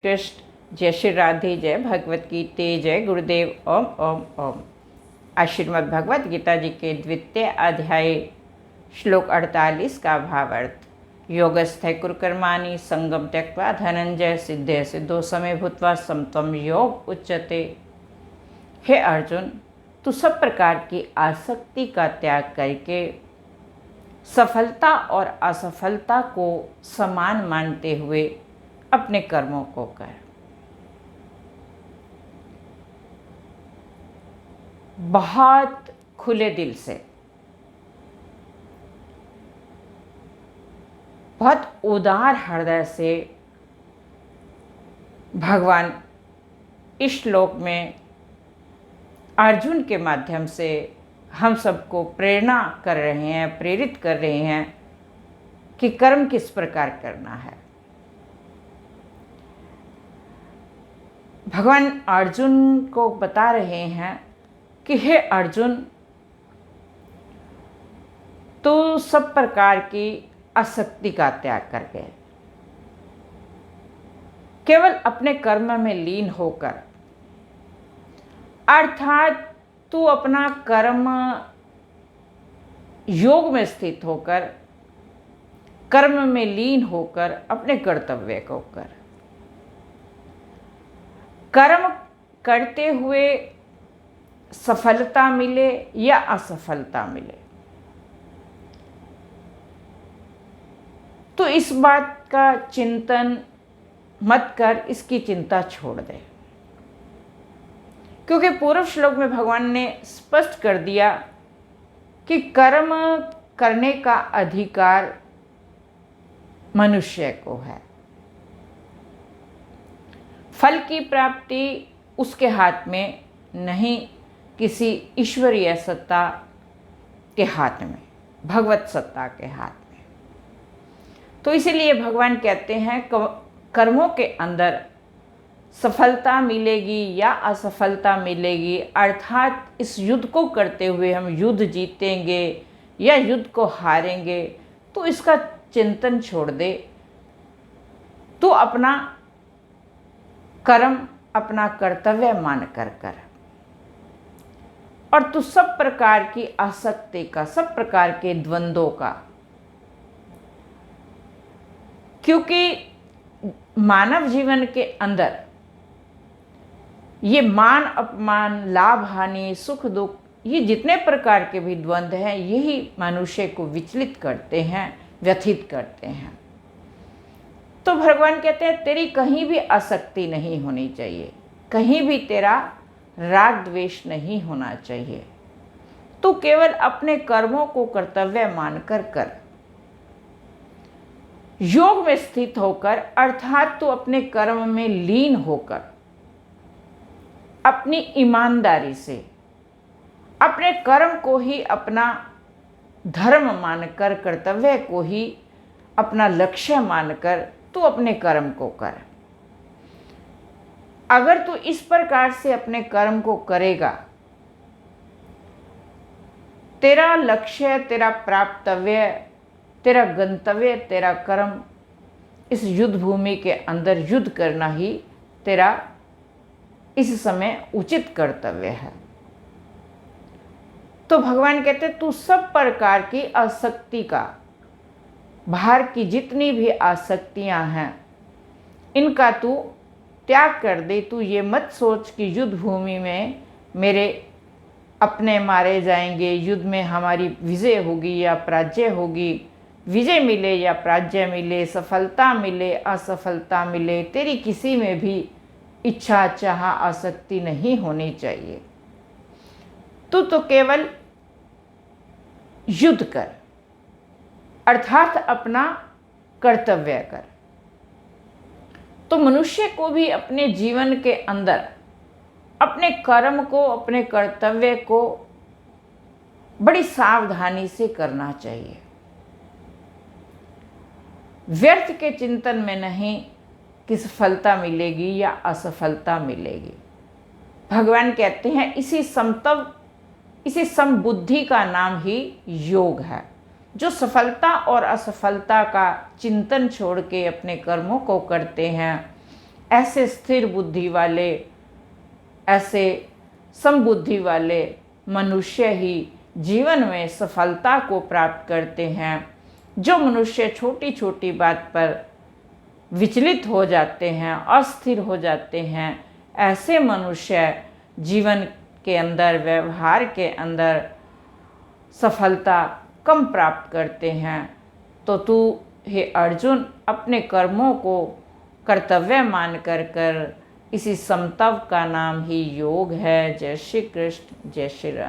कृष्ण। जय श्री राधे, जय भगवत गीते, जय गुरुदेव। ओम ओम ओम। आज श्रीमद् भगवत गीता जी के द्वितीय अध्याय श्लोक 48 का भावार्थ। योगस्थ कुरुकर्माणि संगम त्यक्त्वा धनंजय सिद्धे सिद्धो समय भूत्वा समत्वम योग उच्यते। हे अर्जुन, तू सब प्रकार की आसक्ति का त्याग करके सफलता और असफलता को समान मानते हुए अपने कर्मों को कर। बहुत खुले दिल से, बहुत उदार हृदय से भगवान इस श्लोक में अर्जुन के माध्यम से हम सबको प्रेरणा कर रहे हैं, प्रेरित कर रहे हैं कि कर्म किस प्रकार करना है। भगवान अर्जुन को बता रहे हैं कि हे अर्जुन, तो सब प्रकार की आसक्ति का त्याग करके केवल अपने कर्म में लीन होकर, अर्थात तू अपना कर्म योग में स्थित होकर, कर्म में लीन होकर अपने कर्तव्य को कर। कर्म करते हुए सफलता मिले या असफलता मिले, तो इस बात का चिंतन मत कर, इसकी चिंता छोड़ दे। क्योंकि पूर्व श्लोक में भगवान ने स्पष्ट कर दिया कि कर्म करने का अधिकार मनुष्य को है, फल की प्राप्ति उसके हाथ में नहीं, किसी ईश्वरीय सत्ता के हाथ में, भगवत सत्ता के हाथ में। तो इसीलिए भगवान कहते हैं कर्मों के अंदर सफलता मिलेगी या असफलता मिलेगी, अर्थात इस युद्ध को करते हुए हम युद्ध जीतेंगे या युद्ध को हारेंगे, तो इसका चिंतन छोड़ दे। तू अपना कर्म, अपना कर्तव्य मान कर कर, और तू सब प्रकार की आसक्ति का, सब प्रकार के द्वंद्वों का, क्योंकि मानव जीवन के अंदर ये मान अपमान, लाभ हानि, सुख दुख, ये जितने प्रकार के भी द्वंद्व हैं, यही मनुष्य को विचलित करते हैं, व्यथित करते हैं। तो भगवान कहते हैं तेरी कहीं भी आसक्ति नहीं होनी चाहिए, कहीं भी तेरा राग द्वेष नहीं होना चाहिए। तू केवल अपने कर्मों को कर्तव्य मानकर कर, योग में स्थित होकर, अर्थात तू अपने कर्म में लीन होकर, अपनी ईमानदारी से अपने कर्म को ही अपना धर्म मानकर, कर्तव्य को ही अपना लक्ष्य मानकर तू अपने कर्म को कर। अगर तू इस प्रकार से अपने कर्म को करेगा, तेरा लक्ष्य, तेरा प्राप्तव्य, तेरा गंतव्य, तेरा कर्म इस युद्ध भूमि के अंदर युद्ध करना ही तेरा इस समय उचित कर्तव्य है। तो भगवान कहते तू सब प्रकार की आसक्ति का, बाहर की जितनी भी आसक्तियां हैं, इनका तू त्याग कर दे। तू ये मत सोच कि युद्ध भूमि में मेरे अपने मारे जाएंगे, युद्ध में हमारी विजय होगी या पराजय होगी, विजय मिले या पराजय मिले, सफलता मिले असफलता मिले, तेरी किसी में भी इच्छा, चाह, आसक्ति नहीं होनी चाहिए। तू तो केवल युद्ध कर, अर्थात अपना कर्तव्य कर। तो मनुष्य को भी अपने जीवन के अंदर अपने कर्म को, अपने कर्तव्य को बड़ी सावधानी से करना चाहिए, व्यर्थ के चिंतन में नहीं कि सफलता मिलेगी या असफलता मिलेगी। भगवान कहते हैं इसी समतव, इसी समबुद्धि का नाम ही योग है। जो सफलता और असफलता का चिंतन छोड़ के अपने कर्मों को करते हैं, ऐसे स्थिर बुद्धि वाले, ऐसे समबुद्धि वाले मनुष्य ही जीवन में सफलता को प्राप्त करते हैं। जो मनुष्य छोटी छोटी बात पर विचलित हो जाते हैं, अस्थिर हो जाते हैं, ऐसे मनुष्य जीवन के अंदर, व्यवहार के अंदर सफलता कम प्राप्त करते हैं। तो तू हे अर्जुन अपने कर्मों को कर्तव्य मान कर इसी समतव का नाम ही योग है। जय श्री कृष्ण, जय श्री राम।